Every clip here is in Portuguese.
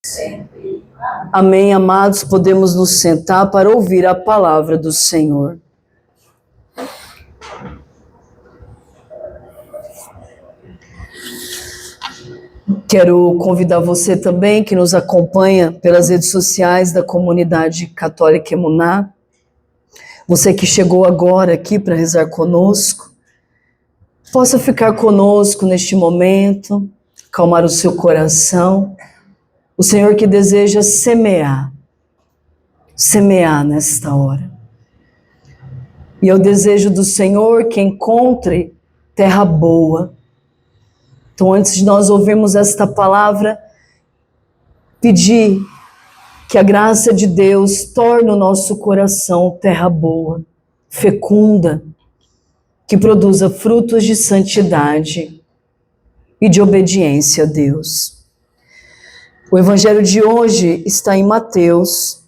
sempre. Amém, amados, podemos nos sentar para ouvir a palavra do Senhor. Quero convidar você também que nos acompanha pelas redes sociais da comunidade católica Emuná, você que chegou agora aqui para rezar conosco, possa ficar conosco neste momento, acalmar o seu coração. O Senhor que deseja semear nesta hora. E eu desejo do Senhor que encontre terra boa. Então, antes de nós ouvirmos esta palavra, pedir que a graça de Deus torne o nosso coração terra boa, fecunda, que produza frutos de santidade e de obediência a Deus. O evangelho de hoje está em Mateus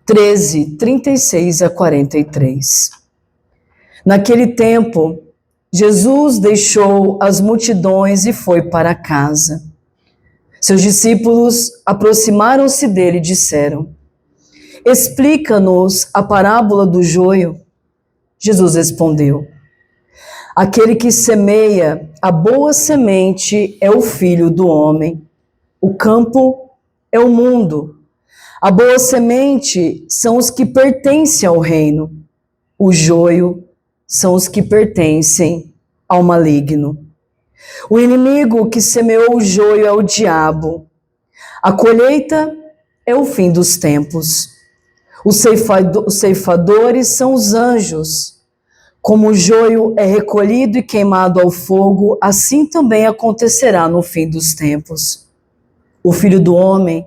13, 36 a 43. Naquele tempo, Jesus deixou as multidões e foi para casa. Seus discípulos aproximaram-se dele e disseram: Explica-nos a parábola do joio. Jesus respondeu: Aquele que semeia a boa semente é o Filho do Homem. O campo é o mundo. A boa semente são os que pertencem ao reino. O joio são os que pertencem ao maligno. O inimigo que semeou o joio é o diabo. A colheita é o fim dos tempos. Os ceifadores são os anjos. Como o joio é recolhido e queimado ao fogo, assim também acontecerá no fim dos tempos. O Filho do Homem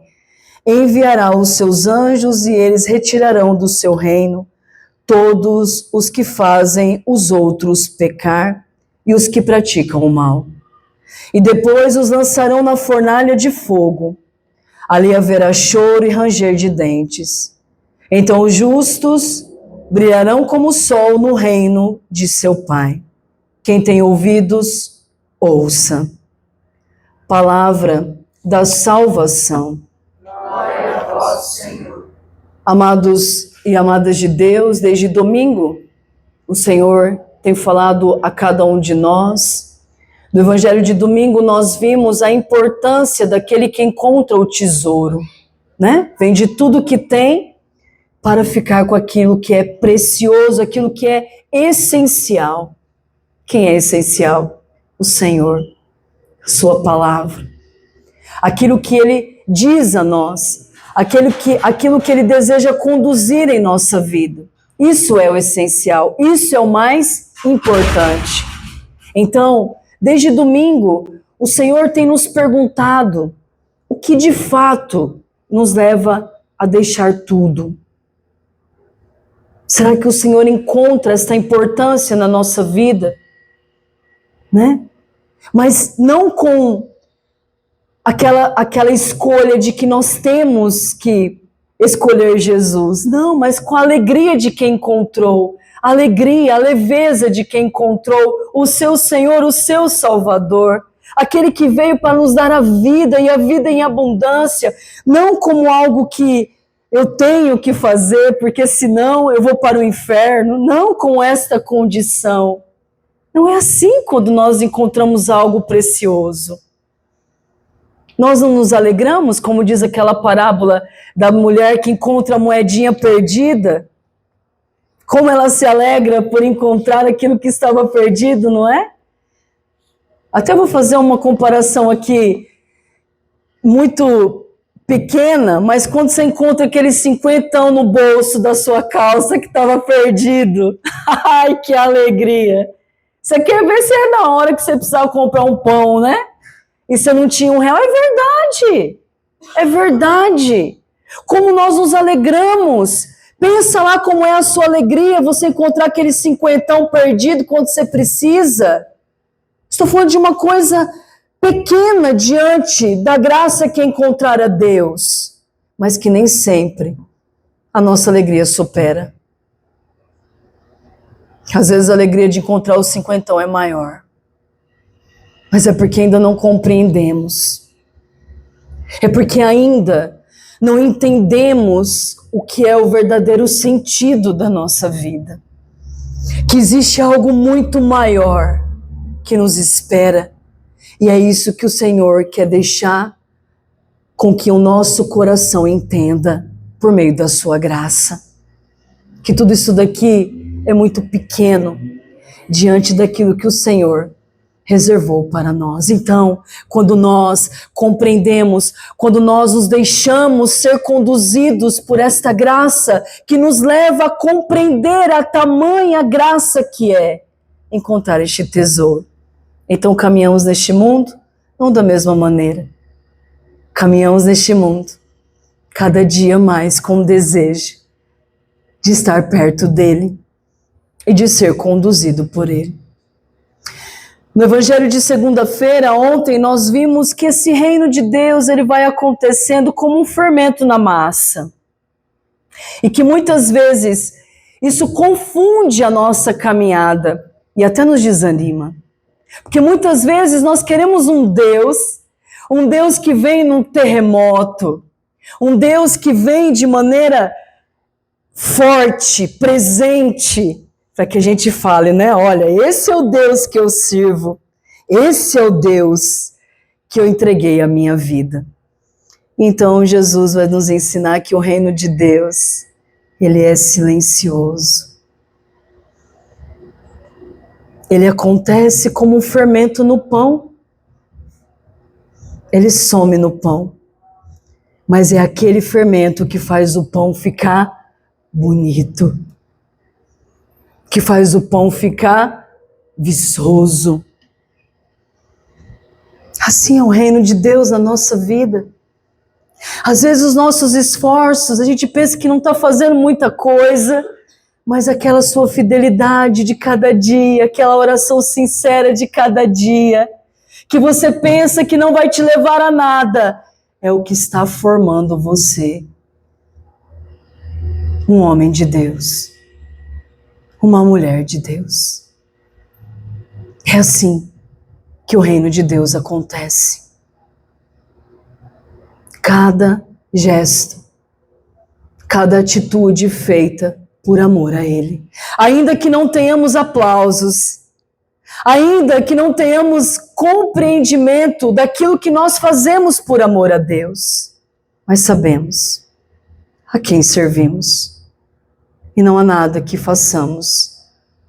enviará os seus anjos e eles retirarão do seu reino todos os que fazem os outros pecar e os que praticam o mal. E depois os lançarão na fornalha de fogo. Ali haverá choro e ranger de dentes. Então os justos brilharão como o sol no reino de seu Pai. Quem tem ouvidos, ouça. Palavra da salvação. Glória a vós, Senhor. Amados e amadas de Deus, desde domingo, o Senhor tem falado a cada um de nós. No Evangelho de domingo, nós vimos a importância daquele que encontra o tesouro, né? Vende tudo que tem para ficar com aquilo que é precioso, aquilo que é essencial. Quem é essencial? O Senhor, a sua palavra. Aquilo que Ele diz a nós, aquilo que Ele deseja conduzir em nossa vida. Isso é o essencial, isso é o mais importante. Então, desde domingo, o Senhor tem nos perguntado o que de fato nos leva a deixar tudo. Será que o Senhor encontra esta importância na nossa vida? Né? Mas não com aquela escolha de que nós temos que escolher Jesus. Não, mas com a alegria de quem encontrou. A alegria, a leveza de quem encontrou o seu Senhor, o seu Salvador. Aquele que veio para nos dar a vida e a vida em abundância. Não como algo que eu tenho que fazer, porque senão eu vou para o inferno. Não com esta condição. Não é assim quando nós encontramos algo precioso. Nós não nos alegramos, como diz aquela parábola da mulher que encontra a moedinha perdida? Como ela se alegra por encontrar aquilo que estava perdido, não é? Até vou fazer uma comparação aqui muito pequena, mas quando você encontra aquele 50 no bolso da sua calça que estava perdido, ai, que alegria! Você quer ver se é na hora que você precisava comprar um pão, né? E você não tinha R$1. É verdade. É verdade. Como nós nos alegramos. Pensa lá como é a sua alegria você encontrar aquele 50 perdido quando você precisa. Estou falando de uma coisa pequena diante da graça que é encontrar a Deus. Mas que nem sempre a nossa alegria supera. Às vezes a alegria de encontrar os 50 é maior. Mas é porque ainda não compreendemos É porque ainda não entendemos o que é o verdadeiro sentido da nossa vida. Que existe algo muito maior que nos espera. E é isso que o Senhor quer deixar com que o nosso coração entenda por meio da sua graça. Que tudo isso daqui é muito pequeno diante daquilo que o Senhor reservou para nós. Então, quando nós compreendemos, quando nós nos deixamos ser conduzidos por esta graça que nos leva a compreender a tamanha graça que é encontrar este tesouro, então caminhamos neste mundo não da mesma maneira. Caminhamos neste mundo cada dia mais com o desejo de estar perto dele e de ser conduzido por ele. No Evangelho de segunda-feira, ontem, nós vimos que esse reino de Deus ele vai acontecendo como um fermento na massa. E que muitas vezes isso confunde a nossa caminhada e até nos desanima. Porque muitas vezes nós queremos um Deus que vem num terremoto, um Deus que vem de maneira forte, presente, para que a gente fale, né? Olha, esse é o Deus que eu sirvo, esse é o Deus que eu entreguei a minha vida. Então Jesus vai nos ensinar que o reino de Deus, ele é silencioso. Ele acontece como um fermento no pão. Ele some no pão. Mas é aquele fermento que faz o pão ficar bonito. Que faz o pão ficar viçoso. Assim é o reino de Deus na nossa vida. Às vezes os nossos esforços, a gente pensa que não está fazendo muita coisa, mas aquela sua fidelidade de cada dia, aquela oração sincera de cada dia, que você pensa que não vai te levar a nada, é o que está formando você. Um homem de Deus, uma mulher de Deus. É assim que o reino de Deus acontece. Cada gesto, cada atitude feita por amor a Ele. Ainda que não tenhamos aplausos, ainda que não tenhamos compreendimento daquilo que nós fazemos por amor a Deus, mas sabemos a quem servimos. E não há nada que façamos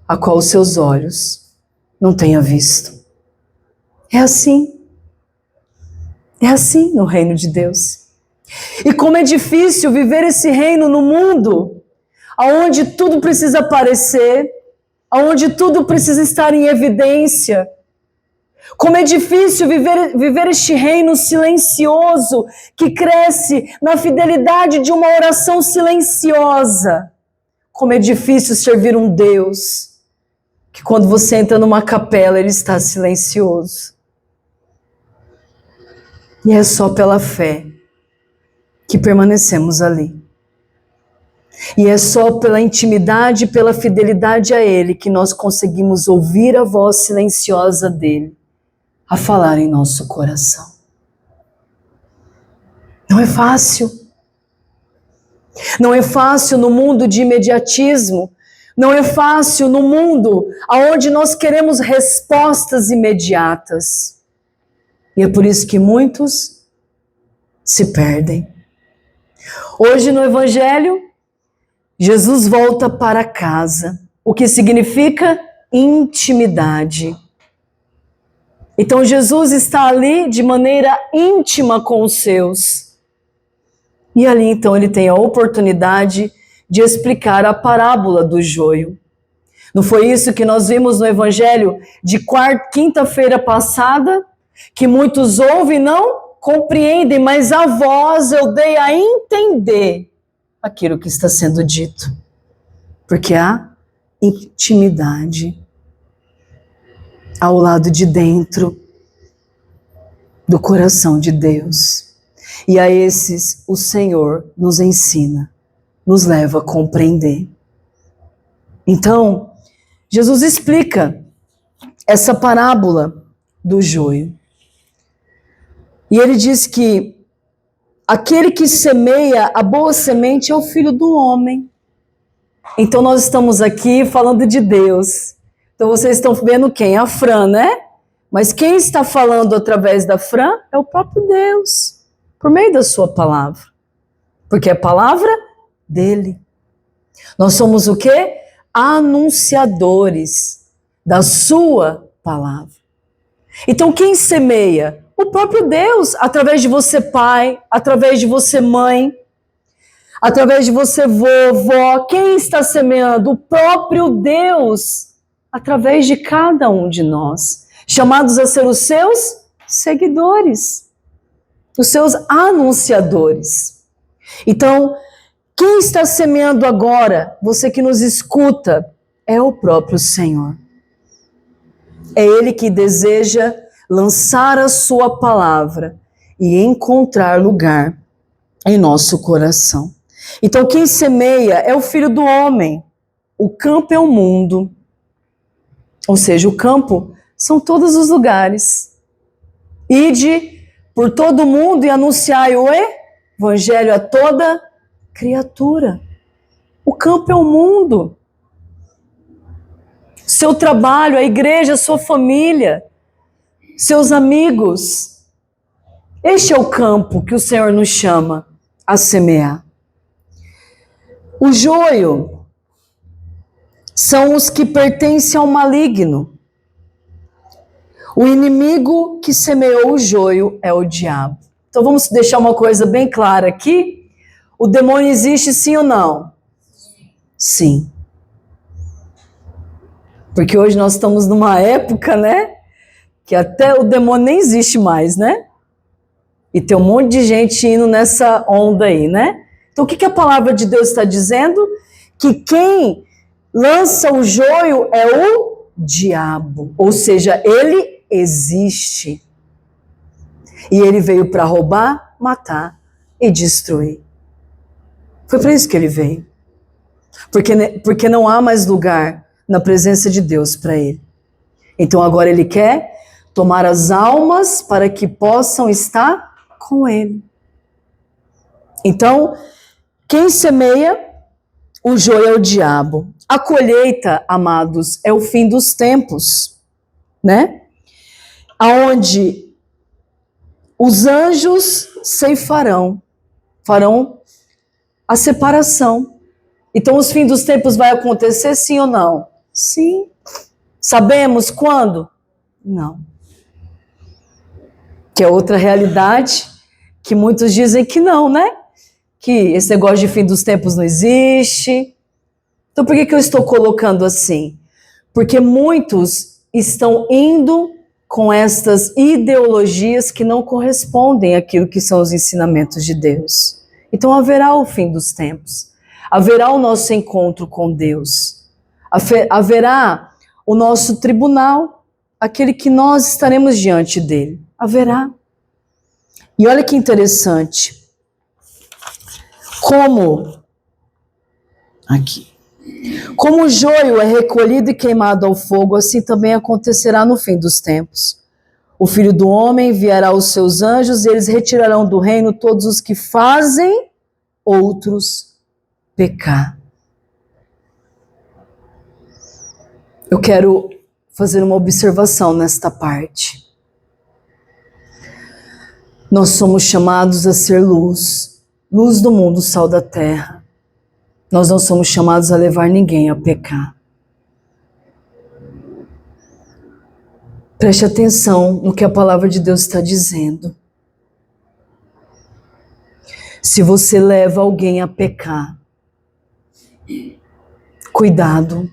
a qual os seus olhos não tenha visto. É assim no reino de Deus. E como é difícil viver esse reino no mundo, onde tudo precisa aparecer, onde tudo precisa estar em evidência. Como é difícil viver este reino silencioso, que cresce na fidelidade de uma oração silenciosa. Como é difícil servir um Deus, que quando você entra numa capela, ele está silencioso. E é só pela fé que permanecemos ali. E é só pela intimidade e pela fidelidade a Ele que nós conseguimos ouvir a voz silenciosa dEle a falar em nosso coração. Não é fácil. Não é fácil no mundo de imediatismo. Não é fácil no mundo onde nós queremos respostas imediatas. E é por isso que muitos se perdem. Hoje no Evangelho, Jesus volta para casa, o que significa intimidade. Então Jesus está ali de maneira íntima com os seus. E ali então ele tem a oportunidade de explicar a parábola do joio. Não foi isso que nós vimos no Evangelho de quinta-feira passada? Que muitos ouvem e não compreendem, mas a voz eu dei a entender aquilo que está sendo dito. Porque há intimidade ao lado de dentro do coração de Deus. E a esses o Senhor nos ensina, nos leva a compreender. Então, Jesus explica essa parábola do joio. E ele diz que aquele que semeia a boa semente é o Filho do Homem. Então nós estamos aqui falando de Deus. Então vocês estão vendo quem? A Fran, né? Mas quem está falando através da Fran é o próprio Deus, por meio da sua palavra. Porque é a palavra dele. Nós somos o quê? Anunciadores da sua palavra. Então quem semeia? O próprio Deus, através de você pai, através de você mãe, através de você vovó. Quem está semeando? O próprio Deus, através de cada um de nós, chamados a ser os seus seguidores, os seus anunciadores. Então, quem está semeando agora, você que nos escuta, é o próprio Senhor. É Ele que deseja lançar a sua palavra e encontrar lugar em nosso coração. Então, quem semeia é o Filho do Homem. O campo é o mundo. Ou seja, o campo são todos os lugares. Ide por todo o mundo e anunciai o evangelho a toda criatura. O campo é o mundo. Seu trabalho, a igreja, a sua família, seus amigos. Este é o campo que o Senhor nos chama a semear. O joio são os que pertencem ao maligno. O inimigo que semeou o joio é o diabo. Então vamos deixar uma coisa bem clara aqui. O demônio existe sim ou não? Sim. Porque hoje nós estamos numa época, né? Que até o demônio nem existe mais, né? E tem um monte de gente indo nessa onda aí, né? Então, o que a palavra de Deus está dizendo? Que quem lança o joio é o diabo. Ou seja, ele existe. E ele veio para roubar, matar e destruir. Foi para isso que ele veio. Porque não há mais lugar na presença de Deus para ele. Então, agora ele quer tomar as almas para que possam estar com ele. Então, quem semeia, o joio é o diabo. A colheita, amados, é o fim dos tempos, né? Aonde os anjos ceifarão, farão a separação. Então, os fins dos tempos vai acontecer, sim ou não? Sim. Sabemos quando? Não. Que é outra realidade que muitos dizem que não, né? Que esse negócio de fim dos tempos não existe. Então, por que eu estou colocando assim? Porque muitos estão indo com estas ideologias que não correspondem àquilo que são os ensinamentos de Deus. Então, haverá o fim dos tempos. Haverá o nosso encontro com Deus. Haverá o nosso tribunal, aquele que nós estaremos diante dele. Haverá. E olha que interessante. Como o joio é recolhido e queimado ao fogo, assim também acontecerá no fim dos tempos. O Filho do Homem enviará os seus anjos e eles retirarão do reino todos os que fazem outros pecar. Eu quero fazer uma observação nesta parte. Nós somos chamados a ser luz, luz do mundo, sal da terra. Nós não somos chamados a levar ninguém a pecar. Preste atenção no que a palavra de Deus está dizendo. Se você leva alguém a pecar, cuidado.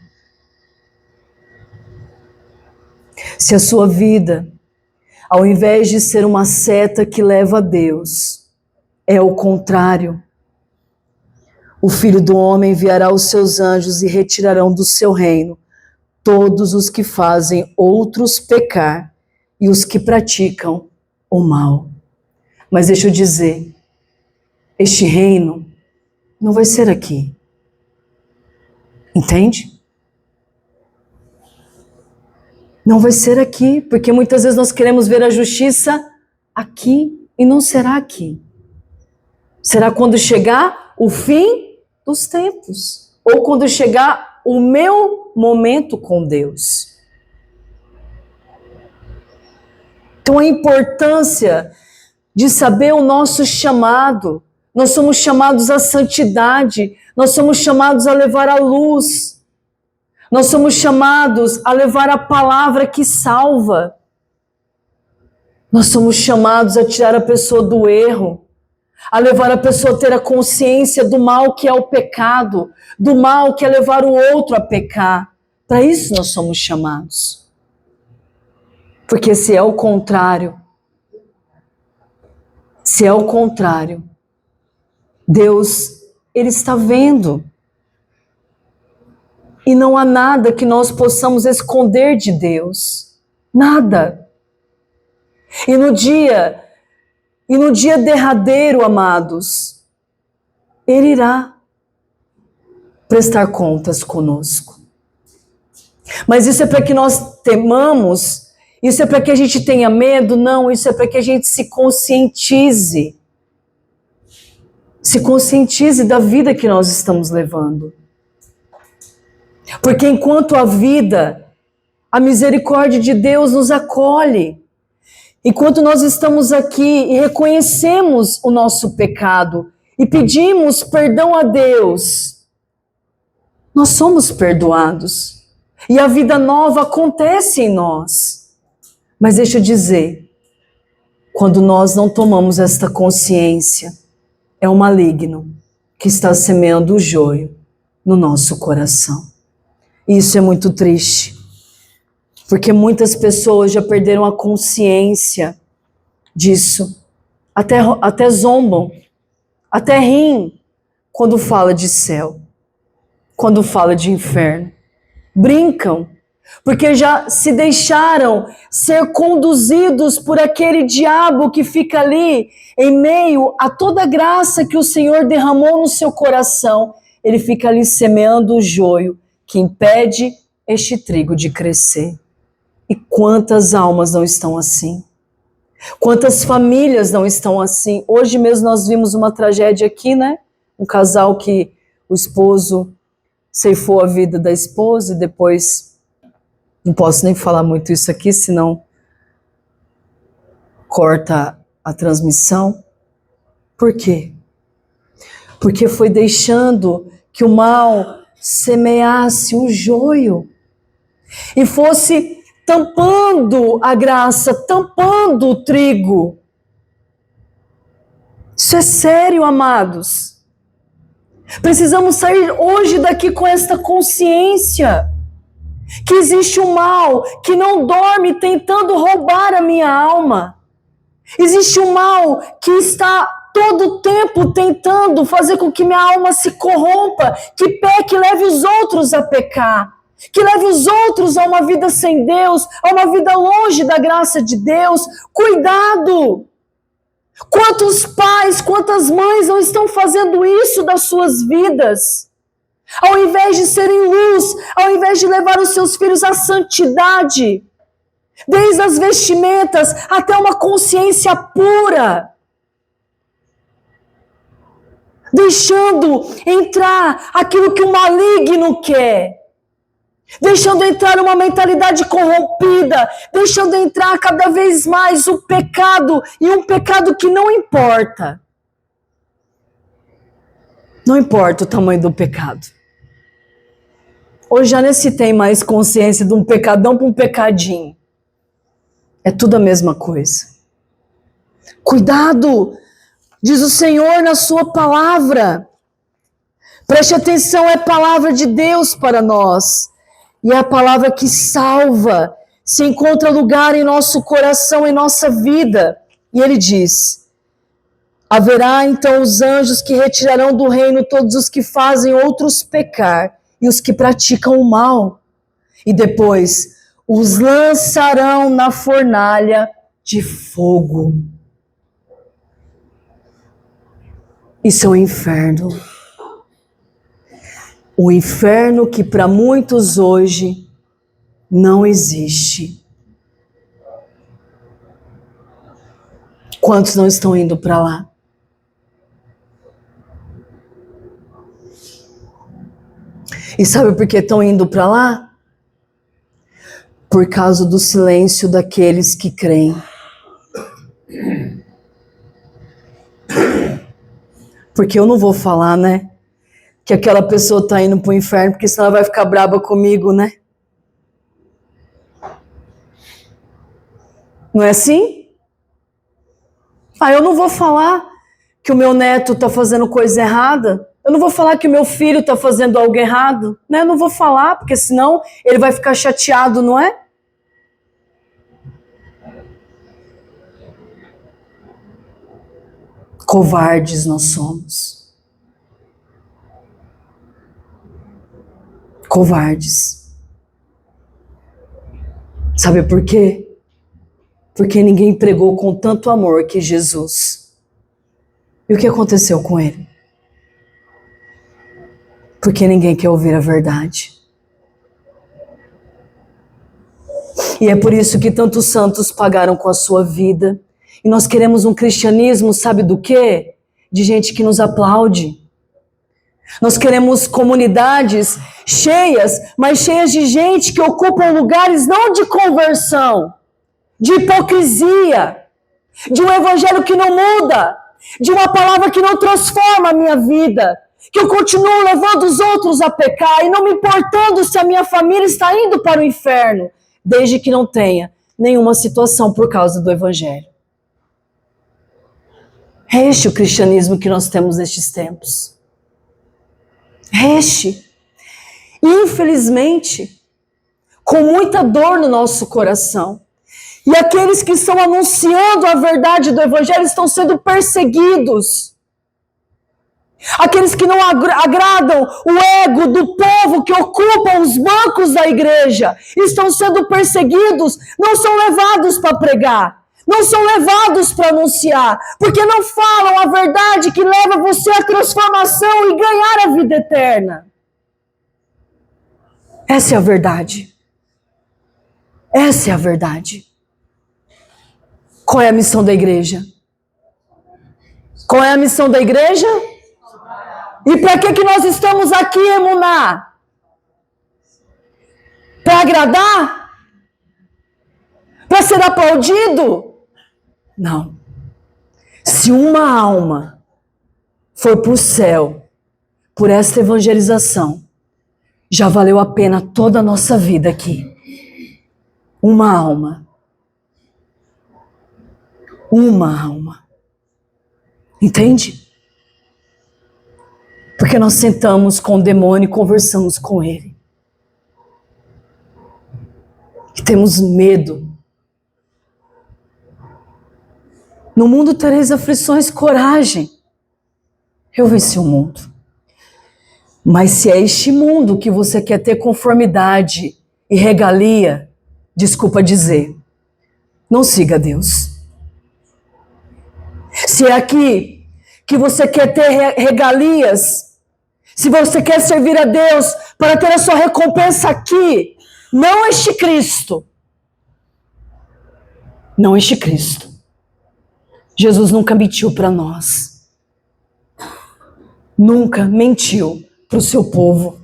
Se a sua vida, ao invés de ser uma seta que leva a Deus, é o contrário, o Filho do Homem enviará os seus anjos e retirarão do seu reino todos os que fazem outros pecar e os que praticam o mal. Mas deixa eu dizer, este reino não vai ser aqui. Entende? Não vai ser aqui, porque muitas vezes nós queremos ver a justiça aqui e não será aqui. Será quando chegar o fim dos tempos, ou quando chegar o meu momento com Deus. Então a importância de saber o nosso chamado. Nós somos chamados à santidade, nós somos chamados a levar a luz, nós somos chamados a levar a palavra que salva, nós somos chamados a tirar a pessoa do erro, a levar a pessoa a ter a consciência do mal que é o pecado, do mal que é levar o outro a pecar. Para isso nós somos chamados. Porque se é o contrário, Deus, Ele está vendo. E não há nada que nós possamos esconder de Deus. Nada. E no dia derradeiro, amados, Ele irá prestar contas conosco. Mas isso é para que nós temamos? Isso é para que a gente tenha medo? Não, isso é para que a gente se conscientize. Se conscientize da vida que nós estamos levando. Porque enquanto a vida, a misericórdia de Deus nos acolhe. Enquanto nós estamos aqui e reconhecemos o nosso pecado e pedimos perdão a Deus, nós somos perdoados. E a vida nova acontece em nós. Mas deixa eu dizer, quando nós não tomamos esta consciência, é o maligno que está semeando o joio no nosso coração. E isso é muito triste, porque muitas pessoas já perderam a consciência disso, até zombam, até riem quando fala de céu, quando fala de inferno. Brincam, porque já se deixaram ser conduzidos por aquele diabo que fica ali em meio a toda a graça que o Senhor derramou no seu coração. Ele fica ali semeando o joio que impede este trigo de crescer. E quantas almas não estão assim? Quantas famílias não estão assim? Hoje mesmo nós vimos uma tragédia aqui, né? Um casal que o esposo ceifou a vida da esposa e depois... Não posso nem falar muito isso aqui, senão corta a transmissão. Por quê? Porque foi deixando que o mal semeasse o joio e fosse tampando a graça, tampando o trigo. Isso é sério, amados. Precisamos sair hoje daqui com esta consciência que existe um mal que não dorme tentando roubar a minha alma. Existe um mal que está todo o tempo tentando fazer com que minha alma se corrompa, que peque e leve os outros a pecar, que leve os outros a uma vida sem Deus, a uma vida longe da graça de Deus. Cuidado! Quantos pais, quantas mães não estão fazendo isso das suas vidas? Ao invés de serem luz, ao invés de levar os seus filhos à santidade, desde as vestimentas até uma consciência pura, deixando entrar aquilo que o maligno quer, deixando entrar uma mentalidade corrompida, deixando entrar cada vez mais o pecado, e um pecado que não importa. Não importa o tamanho do pecado. Hoje já nem se tem mais consciência de um pecadão para um pecadinho. É tudo a mesma coisa. Cuidado, diz o Senhor na sua palavra. Preste atenção, é palavra de Deus para nós. E é a palavra que salva, se encontra lugar em nosso coração, em nossa vida. E ele diz: haverá então os anjos que retirarão do reino todos os que fazem outros pecar e os que praticam o mal. E depois os lançarão na fornalha de fogo. Isso é o inferno. O inferno que para muitos hoje não existe. Quantos não estão indo para lá? E sabe por que estão indo para lá? Por causa do silêncio daqueles que creem. Porque eu não vou falar, né? Que aquela pessoa está indo para o inferno, porque senão ela vai ficar braba comigo, né? Não é assim? Eu não vou falar que o meu neto está fazendo coisa errada. Eu não vou falar que o meu filho está fazendo algo errado. Né? Eu não vou falar, porque senão ele vai ficar chateado, não é? Covardes nós somos. Covardes. Sabe por quê? Porque ninguém pregou com tanto amor que Jesus. E o que aconteceu com ele? Porque ninguém quer ouvir a verdade. E é por isso que tantos santos pagaram com a sua vida. E nós queremos um cristianismo, sabe do quê? De gente que nos aplaude. Nós queremos comunidades cheias, mas cheias de gente que ocupam lugares não de conversão, de hipocrisia, de um evangelho que não muda, de uma palavra que não transforma a minha vida, que eu continuo levando os outros a pecar e não me importando se a minha família está indo para o inferno, desde que não tenha nenhuma situação por causa do evangelho. É este o cristianismo que nós temos nestes tempos. É este. Infelizmente, com muita dor no nosso coração. E aqueles que estão anunciando a verdade do evangelho estão sendo perseguidos. Aqueles que não agradam o ego do povo que ocupa os bancos da igreja estão sendo perseguidos, não são levados para pregar, não são levados para anunciar, porque não falam a verdade que leva você à transformação e ganhar a vida eterna. Essa é a verdade. Essa é a verdade. Qual é a missão da igreja? Qual é a missão da igreja? E para que nós estamos aqui, Emuná? Para agradar? Para ser aplaudido? Não. Se uma alma for para o céu por esta evangelização, já valeu a pena toda a nossa vida aqui. Uma alma. Uma alma. Entende? Porque nós sentamos com o demônio e conversamos com ele. E temos medo. No mundo tereis aflições, coragem. Eu venci o mundo. Mas se é este mundo que você quer ter conformidade e regalia, desculpa dizer, não siga Deus. Se é aqui que você quer ter regalias, se você quer servir a Deus para ter a sua recompensa aqui, não este Cristo. Não este Cristo. Jesus nunca mentiu para nós. Nunca mentiu para o seu povo.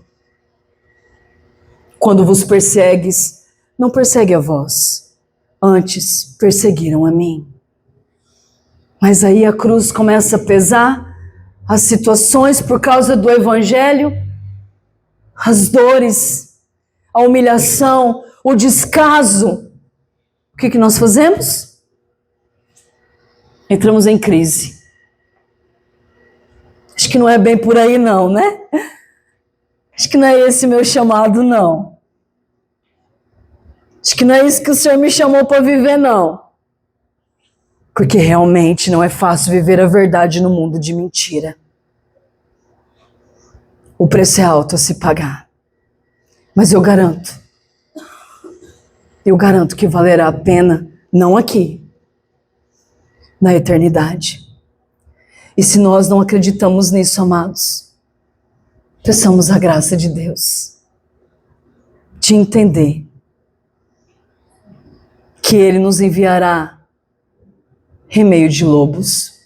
Quando vos persegues, não persegue a vós. Antes perseguiram a mim. Mas aí a cruz começa a pesar, as situações por causa do evangelho, as dores, a humilhação, o descaso. O que nós fazemos? Entramos em crise. Acho que não é bem por aí não, né? Acho que não é esse meu chamado, não. Acho que não é isso que o Senhor me chamou para viver, não. Porque realmente não é fácil viver a verdade no mundo de mentira. O preço é alto a se pagar. Mas eu garanto que valerá a pena, não aqui, na eternidade. E se nós não acreditamos nisso, amados, peçamos a graça de Deus de entender que Ele nos enviará remeio de lobos,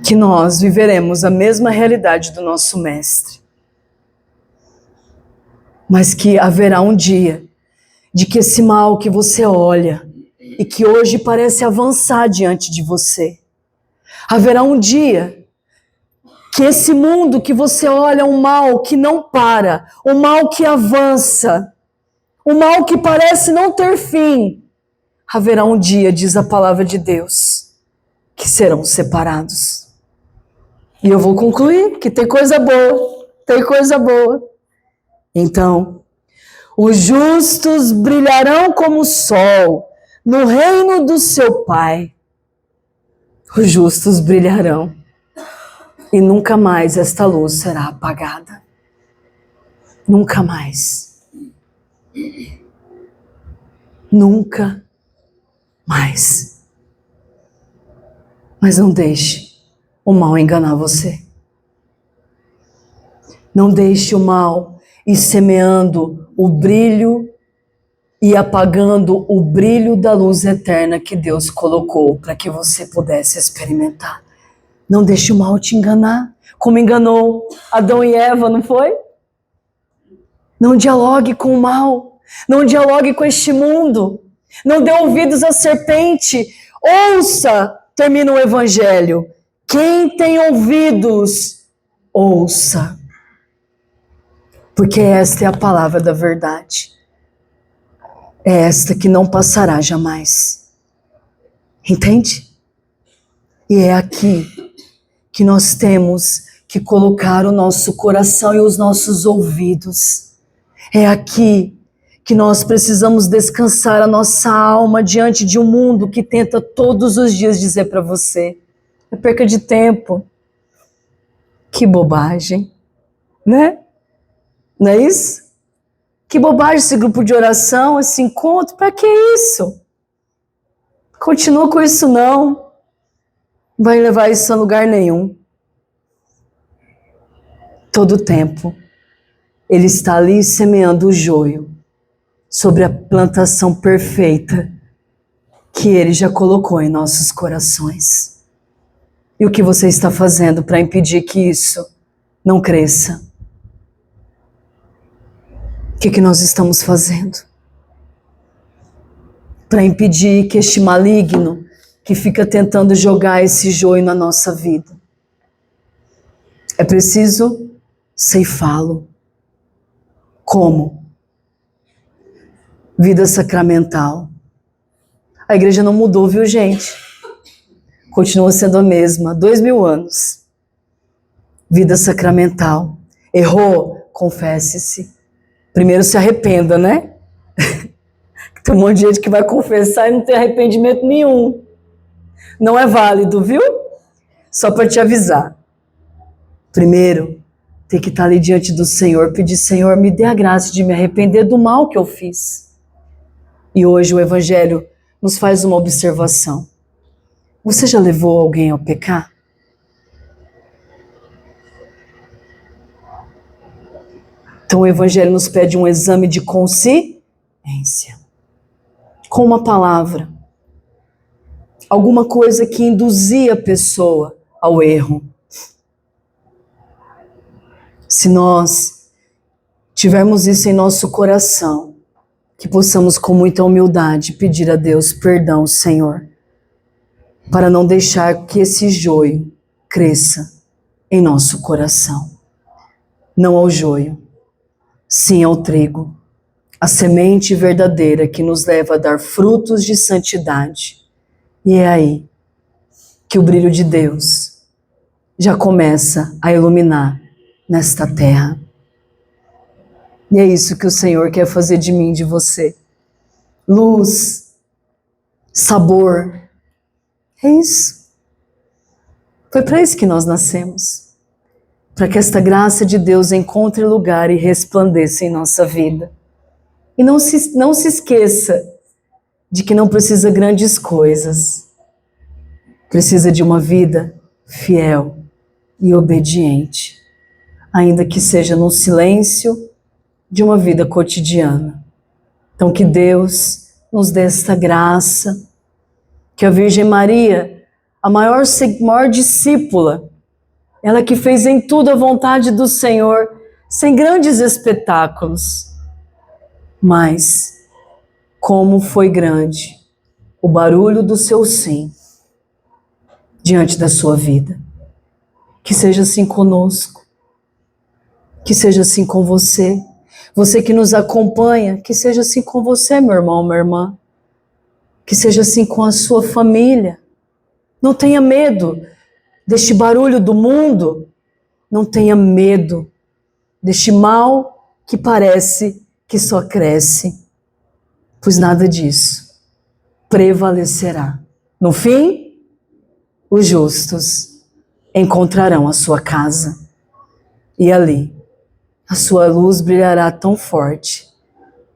que nós viveremos a mesma realidade do nosso Mestre. Mas que haverá um dia de que esse mal que você olha e que hoje parece avançar diante de você, haverá um dia que esse mundo que você olha, um mal que não para, um mal que avança, um mal que parece não ter fim, haverá um dia, diz a palavra de Deus, que serão separados. E eu vou concluir, que tem coisa boa, tem coisa boa. Então, os justos brilharão como o sol no reino do seu Pai. Os justos brilharão e nunca mais esta luz será apagada. Nunca mais. Nunca mais. Mas não deixe o mal enganar você. Não deixe o mal ir semeando o brilho e apagando o brilho da luz eterna que Deus colocou para que você pudesse experimentar. Não deixe o mal te enganar, como enganou Adão e Eva, não foi? Não dialogue com o mal, não dialogue com este mundo, não dê ouvidos à serpente, ouça, termina o Evangelho. Quem tem ouvidos, ouça. Porque esta é a palavra da verdade. É esta que não passará jamais. Entende? E é aqui que nós temos que colocar o nosso coração e os nossos ouvidos. É aqui que nós precisamos descansar a nossa alma diante de um mundo que tenta todos os dias dizer para você: é perca de tempo. Que bobagem, né? Não é isso? Que bobagem esse grupo de oração, esse encontro, para que isso? Continua com isso não. Não vai levar isso a lugar nenhum. Todo o tempo, ele está ali semeando o joio sobre a plantação perfeita que ele já colocou em nossos corações. E o que você está fazendo para impedir que isso não cresça? O que nós estamos fazendo para impedir que este maligno que fica tentando jogar esse joio na nossa vida? É preciso ceifá-lo. Como? Vida sacramental. A igreja não mudou, viu, gente? Continua sendo a mesma, 2000 anos. Vida sacramental. Errou? Confesse-se. Primeiro se arrependa, né? Tem um monte de gente que vai confessar e não tem arrependimento nenhum. Não é válido, viu? Só para te avisar. Primeiro, tem que estar ali diante do Senhor, pedir: Senhor, me dê a graça de me arrepender do mal que eu fiz. E hoje o Evangelho nos faz uma observação. Você já levou alguém ao pecar? Então o Evangelho nos pede um exame de consciência. Com uma palavra. Alguma coisa que induzia a pessoa ao erro. Se nós tivermos isso em nosso coração, que possamos com muita humildade pedir a Deus perdão, Senhor, para não deixar que esse joio cresça em nosso coração. Não ao joio, sim ao trigo, a semente verdadeira que nos leva a dar frutos de santidade. E é aí que o brilho de Deus já começa a iluminar nesta terra. E é isso que o Senhor quer fazer de mim e de você. Luz, sabor, é isso. Foi para isso que nós nascemos. Para que esta graça de Deus encontre lugar e resplandeça em nossa vida. E não se esqueça de que não precisa grandes coisas. Precisa de uma vida fiel e obediente, ainda que seja no silêncio de uma vida cotidiana. Então que Deus nos dê esta graça, que a Virgem Maria, a maior discípula, ela que fez em tudo a vontade do Senhor, sem grandes espetáculos. Mas como foi grande o barulho do seu sim diante da sua vida. Que seja assim conosco, que seja assim com você. Você que nos acompanha, que seja assim com você, meu irmão, minha irmã. Que seja assim com a sua família. Não tenha medo deste barulho do mundo. Não tenha medo deste mal que parece que só cresce. Pois nada disso prevalecerá. No fim, os justos encontrarão a sua casa. E ali, a sua luz brilhará tão forte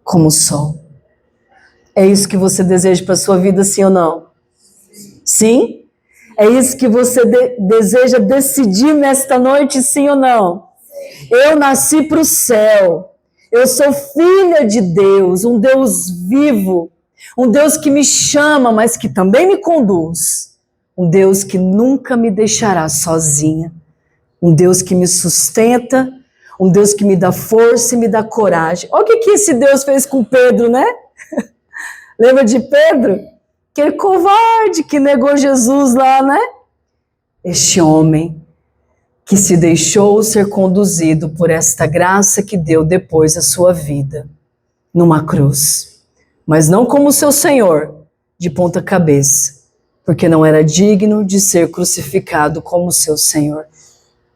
como o sol. É isso que você deseja para a sua vida, sim ou não? Sim? É isso que você deseja decidir nesta noite, sim ou não? Eu nasci para o céu. Eu sou filha de Deus, um Deus vivo, um Deus que me chama, mas que também me conduz. Um Deus que nunca me deixará sozinha. Um Deus que me sustenta, um Deus que me dá força e me dá coragem. Olha o que esse Deus fez com Pedro, né? Lembra de Pedro? Aquele covarde que negou Jesus lá, né? Este homem que se deixou ser conduzido por esta graça que deu depois a sua vida numa cruz. Mas não como seu Senhor, de ponta cabeça, porque não era digno de ser crucificado como seu Senhor.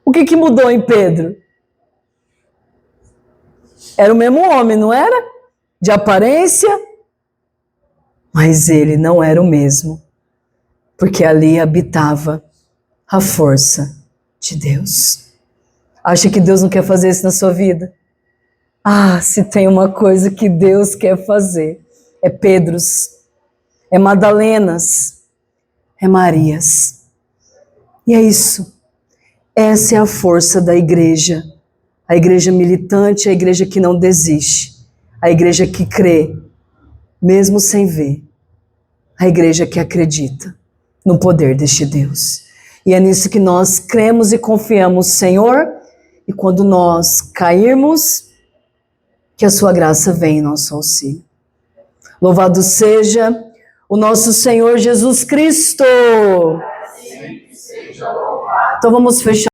O que mudou em Pedro? Era o mesmo homem, não era? De aparência, mas ele não era o mesmo, porque ali habitava a força de Deus. Acha que Deus não quer fazer isso na sua vida? Ah, se tem uma coisa que Deus quer fazer, é Pedros, é Madalenas, é Marias. E é isso. Essa é a força da igreja. A igreja militante, a igreja que não desiste, a igreja que crê, mesmo sem ver, a igreja que acredita no poder deste Deus. E é nisso que nós cremos e confiamos, Senhor, e quando nós cairmos, que a sua graça venha em nosso auxílio. Louvado seja o nosso Senhor Jesus Cristo! Então vamos fechar.